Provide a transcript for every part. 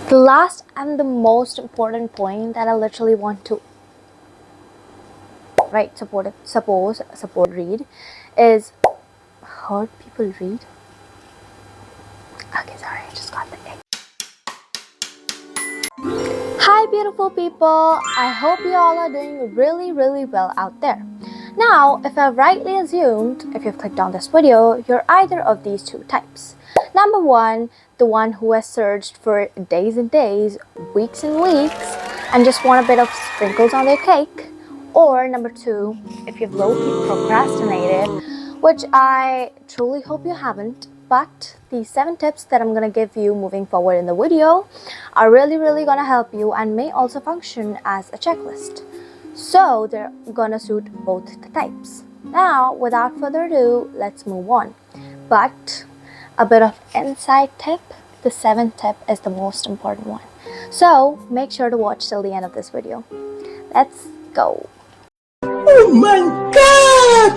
The last and the most important point that I literally want to support read is heard people read. Okay, sorry, I just got the egg. Hi beautiful people, I hope you all are doing really well out there. Now, if I've rightly assumed, if you've clicked on this video, you're either of these two types. Number one, the one who has searched for days and days, weeks and weeks, and just want a bit of sprinkles on their cake. Or number two, if you've low-key procrastinated, which I truly hope you haven't, but the 7 tips that I'm gonna give you moving forward in the video are really gonna help you and may also function as a checklist. So they're gonna suit both the types. Now, without further ado, let's move on. But a bit of inside tip, the 7th tip is the most important one. So make sure to watch till the end of this video. Let's go. Oh my god!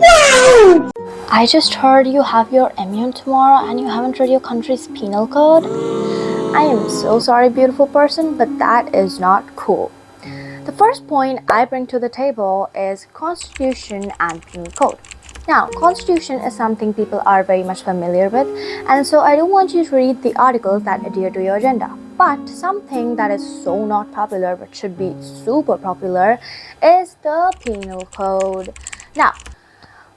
Wow! I just heard you have your MUN tomorrow and you haven't read your country's penal code. I am so sorry, beautiful person, but that is not cool. The first point I bring to the table is Constitution and Penal Code. Now, Constitution is something people are very much familiar with, and so I don't want you to read the articles that adhere to your agenda. But something that is so not popular but should be super popular is the Penal Code. Now,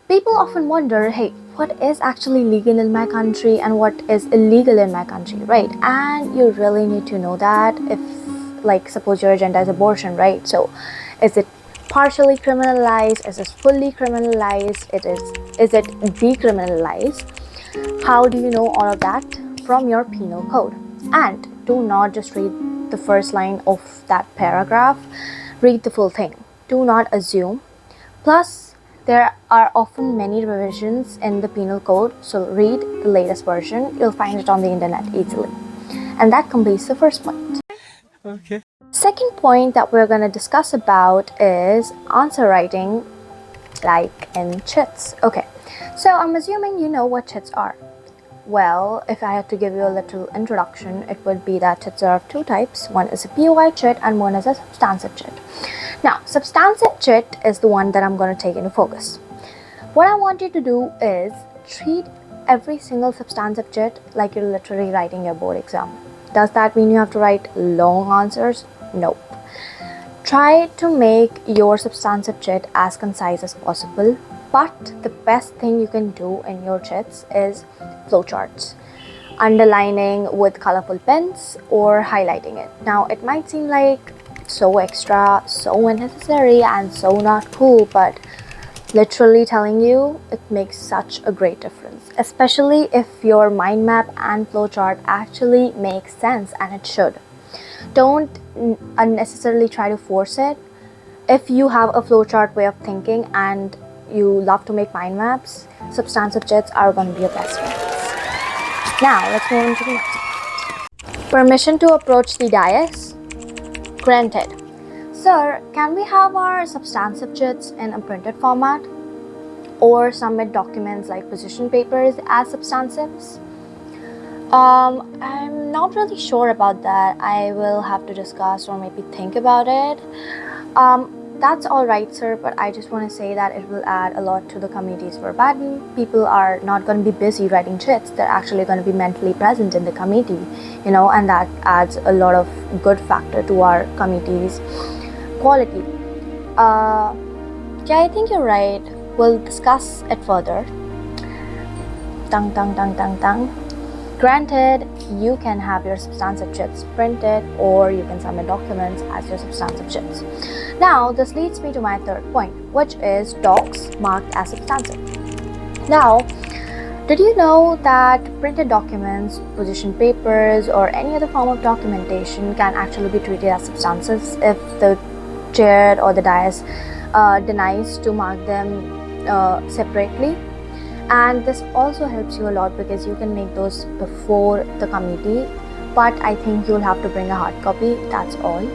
people often wonder, hey, what is actually legal in my country and what is illegal in my country, right? And you really need to know that. If, like, suppose your agenda is abortion, right? So, is it partially criminalized? Is it fully criminalized? Is it decriminalized? How do you know all of that? From your penal code. And do not just read the first line of that paragraph. Read the full thing. Do not assume. Plus, there are often many revisions in the penal code, so read the latest version. You'll find it on the internet easily. And that completes the first point. Okay. Second point that we're going to discuss about is answer writing, like in chits. Okay, so I'm assuming you know what chits are. Well, if I had to give you a little introduction, it would be that chits are of 2 types. One is a POI chit and one is a substantive chit. Now, substantive chit is the one that I'm going to take into focus. What I want you to do is treat every single substantive chit like you're literally writing your board exam. Does that mean you have to write long answers? Nope. Try to make your substantive chit as concise as possible, but the best thing you can do in your chits is flowcharts, underlining with colorful pens or highlighting it. Now, it might seem like so extra, so unnecessary, and so not cool, but literally telling you, it makes such a great difference, especially if your mind map and flowchart actually makes sense, and it should. Don't unnecessarily try to force it. If you have a flowchart way of thinking and you love to make mind maps, substantive chits are going to be your best friends. Now, let's move on to the next point. Permission to approach the dais? Granted. Sir, can we have our substantive chits in a printed format? Or submit documents like position papers as substantives? I'm not really sure about that. I will have to discuss or maybe think about it. That's alright, sir, but I just want to say that it will add a lot to the committee's verbatim. People are not going to be busy writing chits. They're actually going to be mentally present in the committee, and that adds a lot of good factor to our committee's quality. Yeah, I think you're right. We'll discuss it further. Granted, you can have your substantive chits printed or you can submit documents as your substantive chits. Now, this leads me to my third point, which is docs marked as substantive. Now, did you know that printed documents, position papers, or any other form of documentation can actually be treated as substantives if the chair or the dais denies to mark them separately? And this also helps you a lot because you can make those before the committee, but I think you'll have to bring a hard copy, that's all.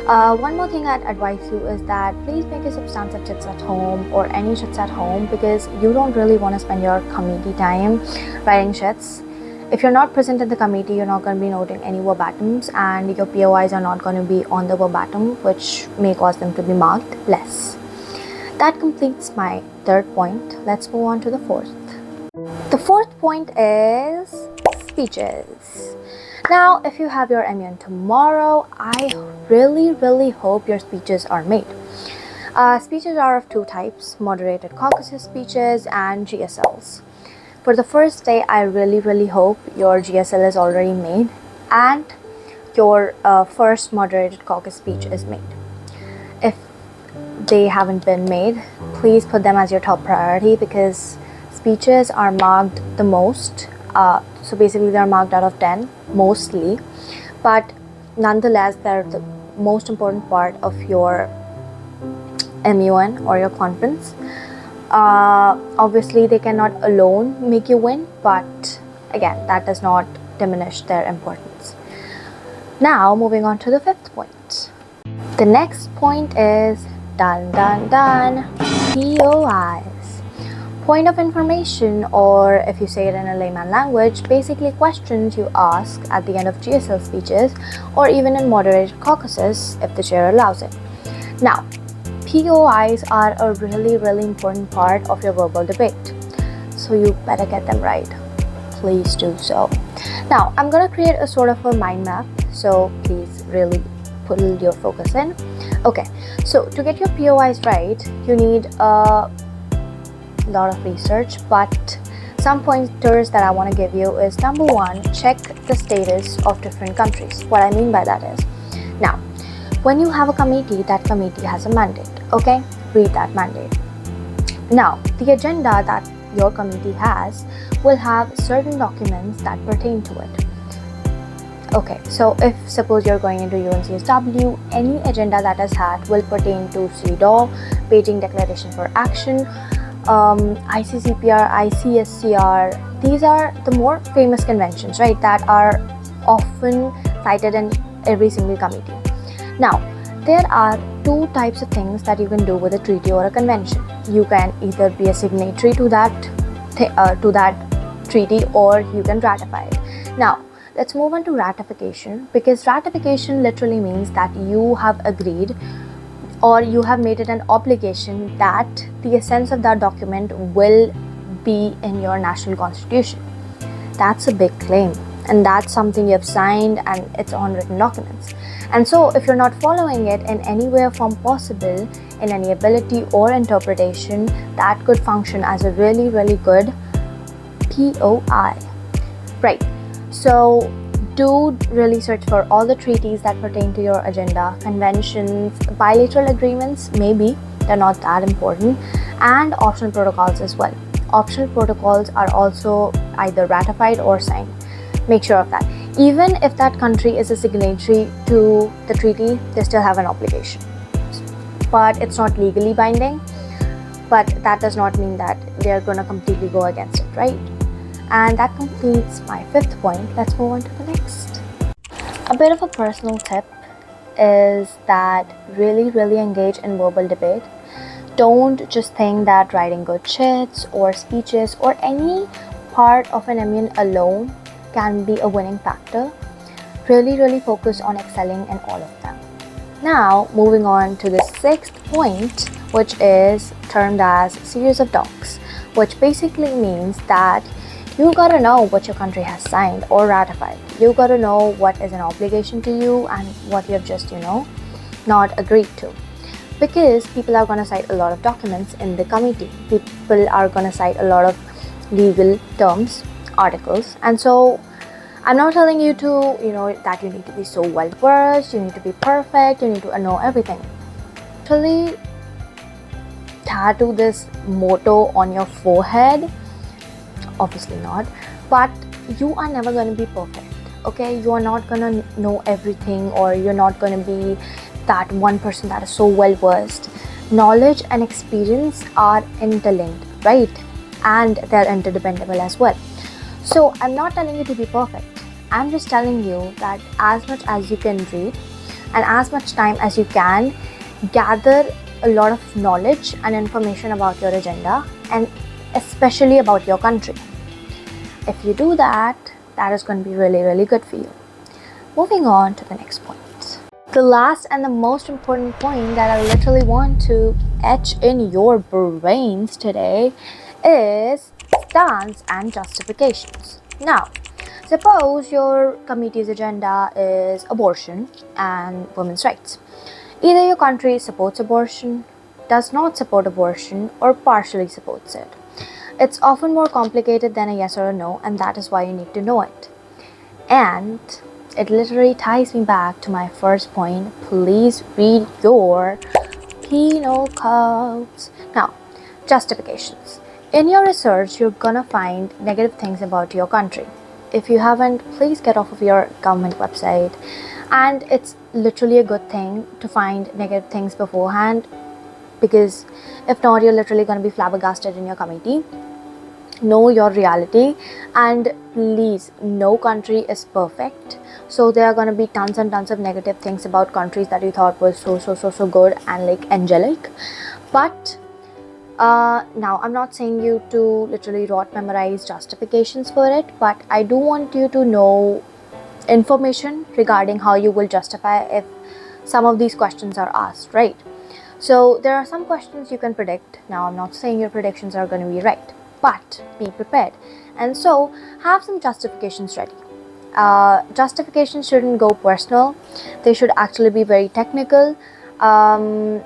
One more thing I'd advise you is that please make your substantive chits at home or any chits at home, because you don't really want to spend your committee time writing chits. If you're not present in the committee, you're not going to be noting any verbatums, and your POIs are not going to be on the verbatim, which may cause them to be marked less. That completes my third point. Let's move on to the fourth. The fourth point is speeches. Now, if you have your MUN tomorrow, I really hope your speeches are made. Speeches are of two types: moderated caucus speeches and GSLs. For the first day, I really hope your GSL is already made and your first moderated caucus speech is made. If they haven't been made, please put them as your top priority, because speeches are marked the most. So basically they're marked out of 10 mostly, but nonetheless they're the most important part of your MUN or your conference. Obviously they cannot alone make you win, but again, that does not diminish their importance. Now moving on to the fifth point. The next point is POIs. Point of information, or if you say it in a layman language, basically questions you ask at the end of GSL speeches or even in moderated caucuses if the chair allows it. Now, POIs are a really important part of your verbal debate, so you better get them right. Please do so. Now, I'm gonna create a sort of a mind map, so please really put your focus in. Okay, so to get your POIs right, you need a lot of research, but some pointers that I want to give you is: number one, check the status of different countries. What I mean by that is, now, when you have a committee, that committee has a mandate, okay? Read that mandate. Now, the agenda that your committee has will have certain documents that pertain to it. Okay, so if suppose you're going into UNCSW, any agenda that is had will pertain to CEDAW, Beijing Declaration for Action, ICCPR, ICSCR. These are the more famous conventions, right, that are often cited in every single committee. Now, there are two types of things that you can do with a treaty or a convention. You can either be a signatory to that treaty, or you can ratify it. Now, let's move on to ratification, because ratification literally means that you have agreed or you have made it an obligation that the essence of that document will be in your national constitution. That's a big claim, and that's something you have signed and it's on written documents. And so if you're not following it in any way or form possible, in any ability or interpretation, that could function as a really good POI. Right, so do really search for all the treaties that pertain to your agenda, conventions, bilateral agreements, maybe they're not that important, and optional protocols as well. Optional protocols are also either ratified or signed. Make sure of that. Even if that country is a signatory to the treaty, they still have an obligation, but it's not legally binding, but that does not mean that they're going to completely go against it, right? And that completes my fifth point. Let's move on to the next. A bit of a personal tip is that really engage in verbal debate. Don't just think that writing good chits or speeches or any part of an MUN alone can be a winning factor. Really focus on excelling in all of them. Now, moving on to the sixth point, which is termed as series of docs, which basically means that you gotta know what your country has signed or ratified. You gotta know what is an obligation to you and what you have just, not agreed to. Because people are gonna cite a lot of documents in the committee. People are gonna cite a lot of legal terms, articles. And so I'm not telling you to, that you need to be so well versed, you need to be perfect, you need to know everything. Actually, tattoo this motto on your forehead. Obviously not, but you are never going to be perfect, okay? You are not going to know everything, or you're not going to be that one person that is so well versed. Knowledge and experience are interlinked, right? And they're interdependable as well. So I'm not telling you to be perfect. I'm just telling you that as much as you can read and as much time as you can, gather a lot of knowledge and information about your agenda, and especially about your country. If you do that, that is going to be really, really good for you. Moving on to the next point. The last and the most important point that I literally want to etch in your brains today is stance and justifications. Now, suppose your committee's agenda is abortion and women's rights. Either your country supports abortion, does not support abortion, or partially supports it. It's often more complicated than a yes or a no, and that is why you need to know it. And it literally ties me back to my first point. Please read your penal codes. Now, justifications. In your research, you're gonna find negative things about your country. If you haven't, please get off of your government website. And it's literally a good thing to find negative things beforehand, because if not, you're literally gonna be flabbergasted in your committee. Know your reality, and please, no country is perfect, so there are going to be tons and tons of negative things about countries that you thought was so good and like angelic. But now I'm not saying you to literally rot memorize justifications for it, but I do want you to know information regarding how you will justify if some of these questions are asked, right? So there are some questions you can predict. Now I'm not saying your predictions are going to be right, but be prepared, and so have some justifications ready. Justifications shouldn't go personal, they should actually be very technical, and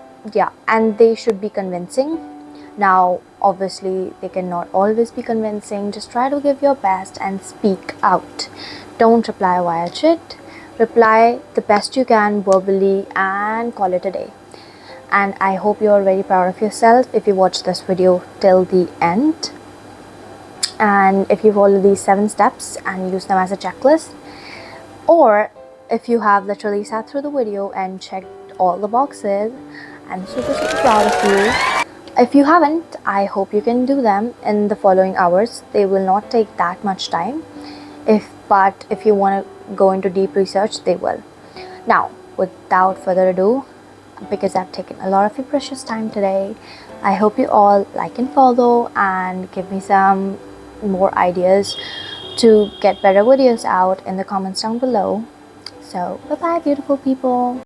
they should be convincing. Now obviously they cannot always be convincing, just try to give your best and speak out. Don't reply via chat, reply the best you can verbally and call it a day. And I hope you are very proud of yourself if you watch this video till the end. And if you follow these 7 steps and use them as a checklist, or if you have literally sat through the video and checked all the boxes, I'm super proud of you. If you haven't, I hope you can do them in the following hours. They will not take that much time, but if you want to go into deep research, they will. Now, without further ado, because I've taken a lot of your precious time today, I hope you all like and follow and give me some more ideas to get better videos out in the comments down below. So bye bye, beautiful people.